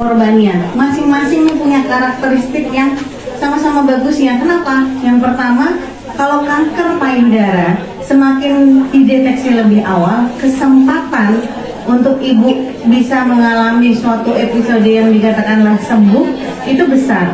korbannya. Masing-masing punya karakteristik yang sama-sama bagus ya. Kenapa? Yang pertama, kalau kanker payudara semakin dideteksi lebih awal, kesempatan untuk ibu bisa mengalami suatu episode yang dikatakanlah sembuh itu besar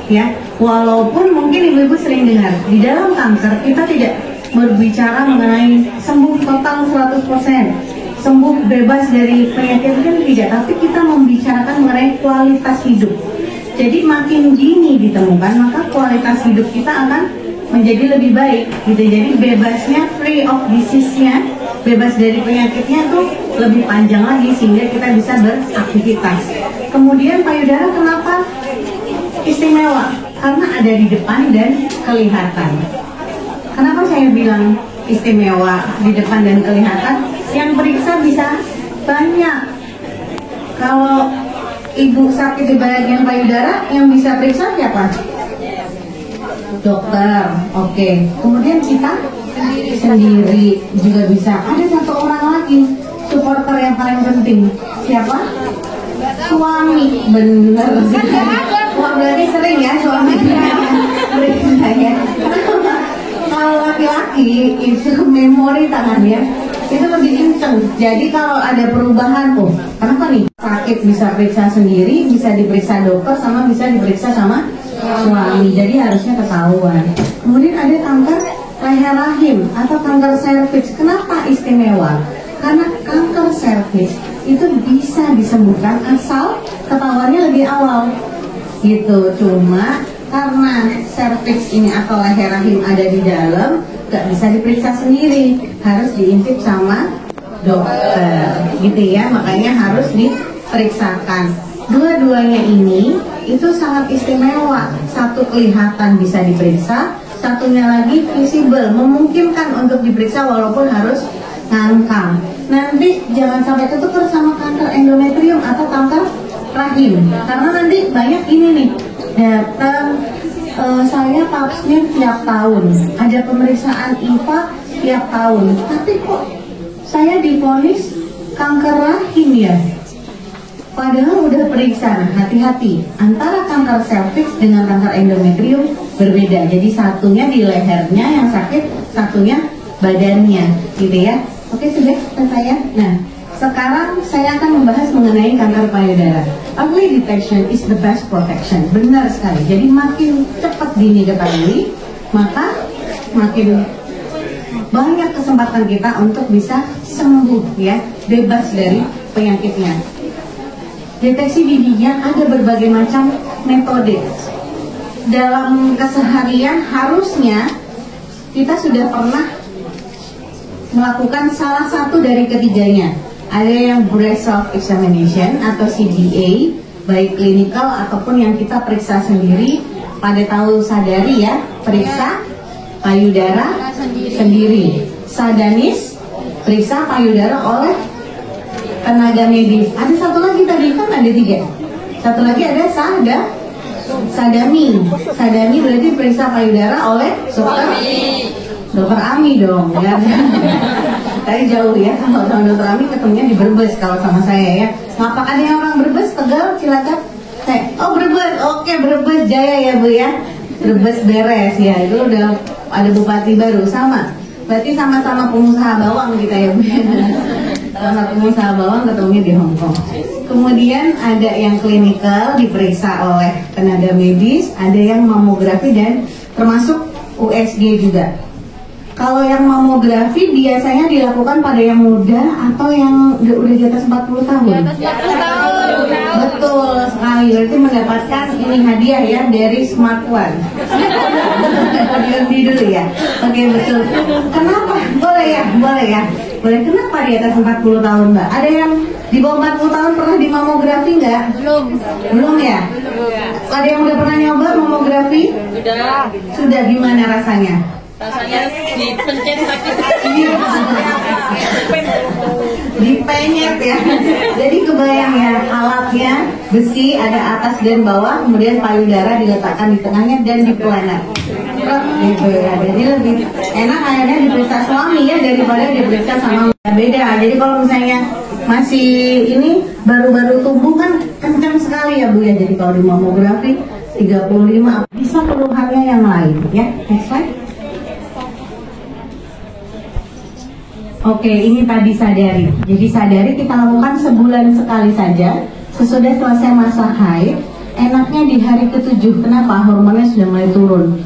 ya. Walaupun mungkin ibu-ibu sering dengar di dalam kanker kita tidak berbicara mengenai sembuh total 100%, sembuh bebas dari penyakit kan tidak, tapi kita membicarakan mengenai kualitas hidup. Jadi makin dini ditemukan, maka kualitas hidup kita akan menjadi lebih baik gitu. Jadi bebasnya, free of disease-nya, bebas dari penyakitnya tuh lebih panjang lagi sehingga kita bisa beraktivitas. Kemudian payudara kenapa istimewa? Karena ada di depan dan kelihatan. Kenapa saya bilang istimewa di depan dan kelihatan? Yang periksa bisa banyak. Kalau ibu sakit di bagian payudara, yang bisa periksa siapa? Dokter. Oke. Kemudian kita sendiri juga bisa. Ada satu orang lagi, supporter yang paling penting. Siapa? Suami. Bener. Wah, berarti sering ya suami periksa ya. Kalau laki-laki itu memori tangannya itu lebih kenceng. Jadi kalau ada perubahan, oh kenapa nih sakit bisa periksa sendiri, bisa diperiksa dokter, sama bisa diperiksa sama suami. Jadi harusnya ketahuan. Kemudian ada kanker leher rahim atau kanker serviks. Kenapa istimewa? Karena kanker serviks itu bisa disembuhkan asal ketahuannya lebih awal gitu. Cuma karena serviks ini atau leher rahim ada di dalam, gak bisa diperiksa sendiri, harus diintip sama dokter gitu ya. Makanya harus diperiksakan. Dua-duanya ini itu sangat istimewa. Satu kelihatan bisa diperiksa, satunya lagi visible, memungkinkan untuk diperiksa walaupun harus ngangkang. Nanti jangan sampai ketukar sama kanker endometrium atau kanker rahim, karena nanti banyak ini nih datang, saya pap smear tiap tahun, ada pemeriksaan IVA tiap tahun, tapi kok saya divonis kanker rahim ya? Padahal udah periksa. Hati-hati, antara kanker serviks dengan kanker endometrium berbeda. Jadi satunya di lehernya yang sakit, satunya badannya, gitu ya. Oke, sudah saya. Nah, sekarang saya akan membahas mengenai kanker payudara. Early detection is the best protection. Benar sekali. Jadi makin cepat dini ketahui, maka makin banyak kesempatan kita untuk bisa sembuh ya, bebas dari penyakitnya. Deteksi dininya ada berbagai macam metode. Dalam keseharian harusnya kita sudah pernah melakukan salah satu dari ketiganya. Ada yang breast self examination atau CBA, baik klinikal ataupun yang kita periksa sendiri. Pada tahu sadari ya, periksa payudara sendiri. Sadanis, periksa payudara oleh tenaga medis. Ada satu lagi tadi, kan ada 3. Satu lagi ada sadami. Sadami berarti periksa payudara oleh dokter Ami dong ya. Tadi jauh ya, kalau sama dokter Ami ketemunya di Brebes kalau sama saya ya. Ngapak ada yang orang Brebes, Tegal, Cilacap? Oh Brebes, oke Brebes Jaya ya Bu ya. Brebes beres ya, itu udah ada bupati baru sama. Berarti sama-sama pengusaha bawang kita ya Bu. Sama pengusaha bawang ketemunya di Hongkong. Kemudian ada yang klinikal diperiksa oleh tenaga medis, ada yang mamografi dan termasuk USG juga. Kalau yang mamografi biasanya dilakukan pada yang muda atau yang udah di atas 40 tahun? Di atas 40 tahun. Betul sekali, berarti mendapatkan ini hadiah ya dari Smart One. Diundi dulu ya. Oke, betul. Kenapa? Boleh ya? Boleh. Kenapa di atas 40 tahun Mbak? Ada yang di bawah 40 tahun pernah di mamografi nggak? Belum ya? Ada yang udah pernah nyoba mamografi? Sudah, gimana rasanya? Rasanya dipencet sakit. Dipenyet ya. Jadi kebayang ya, alatnya besi ada atas dan bawah, kemudian payudara diletakkan di tengahnya dan dipelana. Gitu ya. Jadi lebih enak kayaknya diperiksa suami ya daripada diperiksa sama beda. Jadi kalau misalnya masih ini baru-baru tumbuh kan kencang sekali ya Bu ya. Jadi kalau di mamografi 35, bisa keluhannya yang lain ya. Next slide. Oke, ini tadi sadari. Jadi sadari kita lakukan sebulan sekali saja. Sesudah selesai masa haid, enaknya di hari ke-7. Kenapa? Hormonnya sudah mulai turun.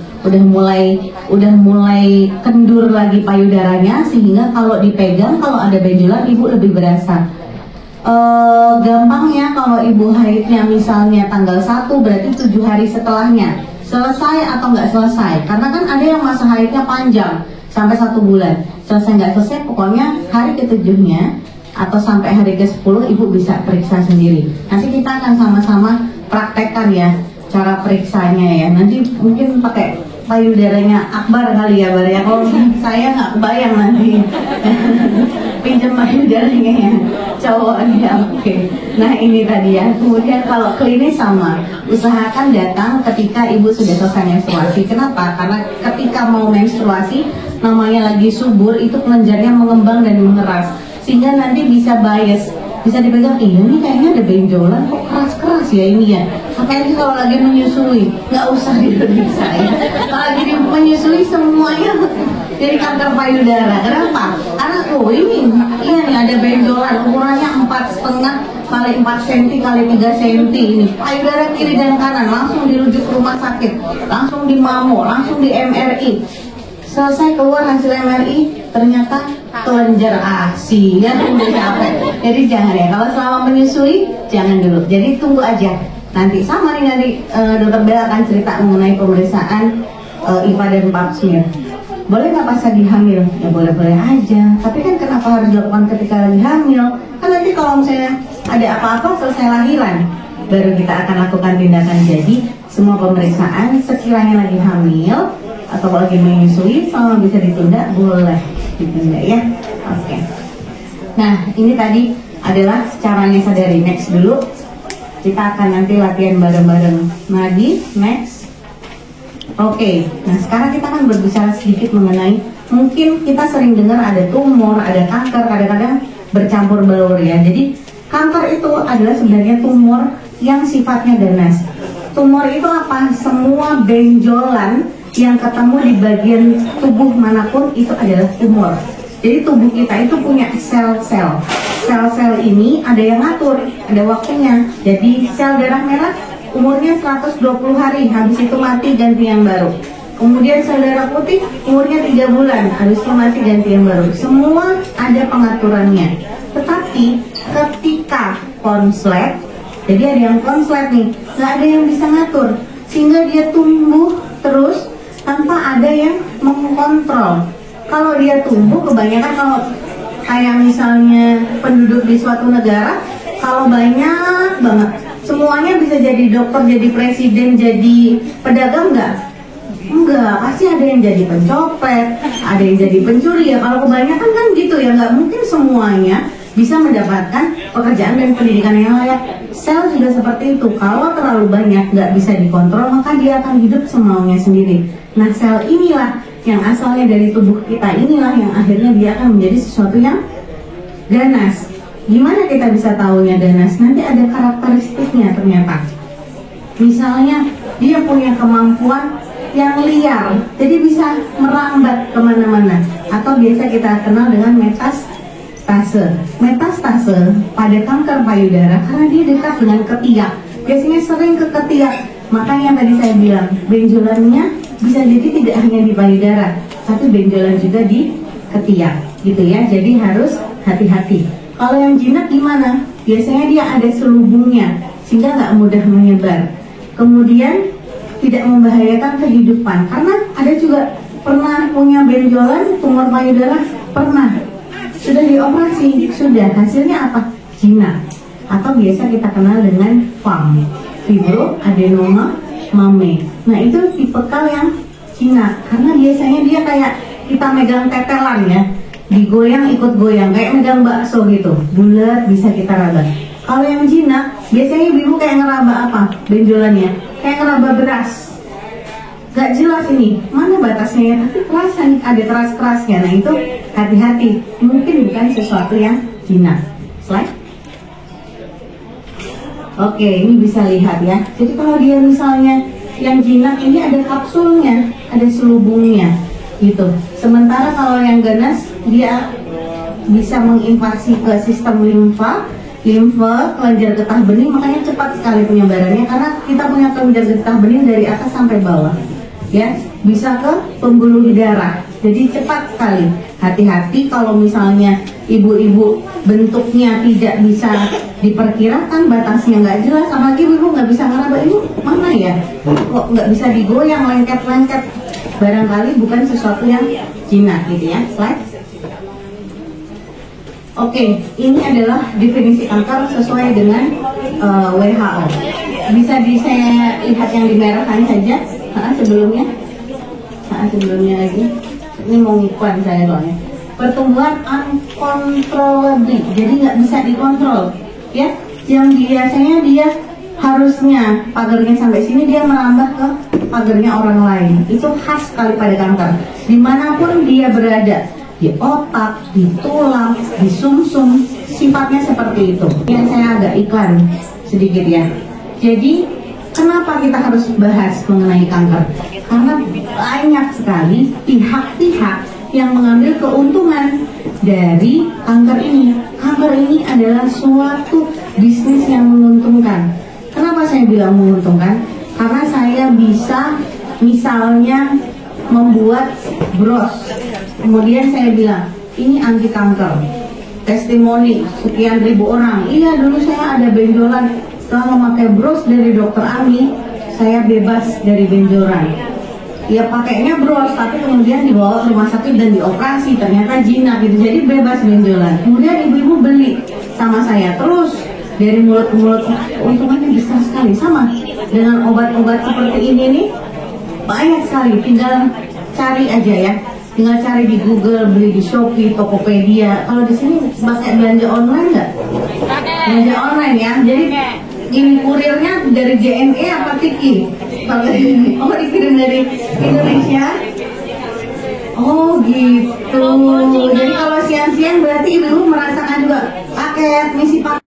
Udah mulai kendur lagi payudaranya, sehingga kalau dipegang, kalau ada benjolan, ibu lebih berasa. Gampangnya kalau ibu haidnya misalnya tanggal 1, berarti 7 hari setelahnya selesai atau nggak selesai. Karena kan ada yang masa haidnya panjang sampai 1 bulan. Selesai nggak selesai, pokoknya hari ke-7-nya atau sampai hari ke-10 ibu bisa periksa sendiri. Nanti kita akan sama-sama praktekkan ya cara periksanya ya. Nanti mungkin pakai payudaranya Akbar kali ya Bar ya. Kalau saya nggak kebayang nanti pinjam payudaranya ya cowoknya. Oke. Nah ini tadi ya. Kemudian kalau klinis sama, usahakan datang ketika ibu sudah selesai menstruasi. Kenapa? Karena ketika mau menstruasi namanya lagi subur, itu kelenjarnya mengembang dan mengeras, sehingga nanti bisa bias, bisa dipegang, ini kayaknya ada benjolan, kok keras-keras ya ini ya. Apalagi kalau lagi menyusui, nggak usah diperiksa ya. Kalau lagi menyusui semuanya jadi kanker payudara. Kenapa? Karena ini iya nih ada benjolan, ukurannya 4,5 kali 4 cm kali 3 cm ini. Payudara kiri dan kanan, langsung dirujuk ke rumah sakit, langsung di mamo, langsung di MRI. Selesai keluar hasil MRI, ternyata kelenjar ASI ya, udah capek. Jadi jangan ya, kalau selama menyusui jangan dulu. Jadi tunggu aja. Nanti sama nih nanti Dokter Bella akan cerita mengenai pemeriksaan IVA dan Pap smear. Boleh nggak pas lagi hamil? Ya boleh-boleh aja. Tapi kan kenapa harus dilakukan ketika lagi hamil? Kan nanti kalau misalnya ada apa-apa selesai lahiran, baru kita akan lakukan tindakan. Jadi semua pemeriksaan sekiranya lagi hamil atau lagi menyusui selama bisa ditunda, boleh ditunda ya. Oke. Nah ini tadi adalah caranya sadari. Next dulu, kita akan nanti latihan bareng-bareng. Nadi, next. Oke. Nah sekarang kita akan berbicara sedikit mengenai, mungkin kita sering dengar ada tumor, ada kanker, kadang-kadang bercampur baur ya. Jadi kanker itu adalah sebenarnya tumor yang sifatnya ganas. Tumor itu apa? Semua benjolan yang ketemu di bagian tubuh manapun itu adalah tumor. Jadi tubuh kita itu punya sel-sel. Sel-sel ini ada yang ngatur, ada waktunya. Jadi sel darah merah umurnya 120 hari, habis itu mati ganti yang baru. Kemudian sel darah putih umurnya 3 bulan, habis itu mati ganti yang baru. Semua ada pengaturannya. Tetapi ketika konslet, jadi ada yang konslet nih, nggak ada yang bisa ngatur, sehingga dia tumbuh terus tanpa ada yang mengkontrol. Kalau dia tumbuh, kebanyakan kalau kayak misalnya penduduk di suatu negara, kalau banyak banget, semuanya bisa jadi dokter, jadi presiden, jadi pedagang nggak? Enggak, pasti ada yang jadi pencopet, ada yang jadi pencuri ya. Kalau kebanyakan kan gitu ya, nggak mungkin semuanya bisa mendapatkan pekerjaan dan pendidikan yang layak. Sel juga seperti itu, kalau terlalu banyak nggak bisa dikontrol, maka dia akan hidup semaunya sendiri. Nah sel inilah yang asalnya dari tubuh kita, inilah yang akhirnya dia akan menjadi sesuatu yang ganas. Gimana kita bisa tahunya ganas? Nanti ada karakteristiknya ternyata. Misalnya dia punya kemampuan yang liar, jadi bisa merambat kemana-mana, atau biasa kita kenal dengan metastase. Metastase pada kanker payudara karena dia dekat dengan ketiak, biasanya sering ke ketiak. Makanya tadi saya bilang benjolannya bisa jadi tidak hanya di payudara, tapi benjolan juga di ketiak gitu ya. Jadi harus hati-hati. Kalau yang jinak gimana? Biasanya dia ada selubungnya sehingga nggak mudah menyebar. Kemudian tidak membahayakan kehidupan, karena ada juga pernah punya benjolan tumor payudara, pernah sudah dioperasi, sudah hasilnya apa? Jinak, atau biasa kita kenal dengan FAM, fibroadenoma mame. Nah itu tipikal yang jinak, karena biasanya dia kayak kita megang tetelan ya, digoyang ikut goyang, kayak megang bakso gitu, bulat bisa kita raba. Kalau yang jinak, biasanya ibu kayak ngeraba apa? Benjolannya kayak ngeraba beras. Gak jelas ini, mana batasnya ya, tapi terasa nih, ada keras-kerasnya. Nah itu hati-hati, mungkin bukan sesuatu yang jinak. Slide. Oke, ini bisa lihat ya. Jadi kalau dia misalnya yang jinak ini ada kapsulnya, ada selubungnya gitu. Sementara kalau yang ganas dia bisa menginvasi ke sistem limfa, kelenjar getah bening, makanya cepat sekali penyebarannya karena kita punya kelenjar getah bening dari atas sampai bawah. Ya, bisa ke pembuluh darah. Jadi cepat sekali. Hati-hati kalau misalnya ibu-ibu bentuknya tidak bisa diperkirakan, batasnya nggak jelas, apalagi ibu nggak bisa ngeraba, ibu mana ya? Kok nggak bisa digoyang, lengket-lengket? Barangkali bukan sesuatu yang jinak gitu ya. Slide. Oke, ini adalah definisi kanker sesuai dengan WHO. Bisa saya lihat yang dimerahkan saja sebelumnya. Sebelumnya lagi. Ini mau ngiklan saya soalnya. Pertumbuhan uncontrollably, jadi nggak bisa dikontrol, ya. Yang biasanya dia harusnya pagarnya sampai sini, dia merambah ke pagarnya orang lain. Itu khas sekali pada kanker. Dimanapun dia berada, di otak, di tulang, di sumsum, sifatnya seperti itu. Yang saya agak iklan sedikit ya. Jadi kenapa kita harus bahas mengenai kanker? Karena banyak sekali pihak-pihak yang mengambil keuntungan dari kanker ini. Kanker ini adalah suatu bisnis yang menguntungkan. Kenapa saya bilang menguntungkan? Karena saya bisa misalnya membuat bros, kemudian saya bilang ini anti kanker, testimoni sekian ribu orang. Iya, dulu saya ada benjolan, setelah memakai bros dari dokter Ami, saya bebas dari benjolan. Ya pakainya bros, tapi kemudian dibawa ke rumah sakit dan dioperasi, ternyata jinak gitu, jadi bebas benjolan. Kemudian ibu-ibu beli sama saya terus dari mulut ke mulut, keuntungannya besar sekali. Sama dengan obat-obat seperti ini nih, banyak sekali, tinggal cari aja ya, tinggal cari di Google, beli di Shopee, Tokopedia. Kalau di sini pakai belanja online nggak? Belanja online ya, jadi ini kurirnya dari JNE apa Tiki? Oh, dikirim dari Indonesia. Oh gitu. Jadi kalau siang-siang berarti ibu merasakan juga paket misi paket.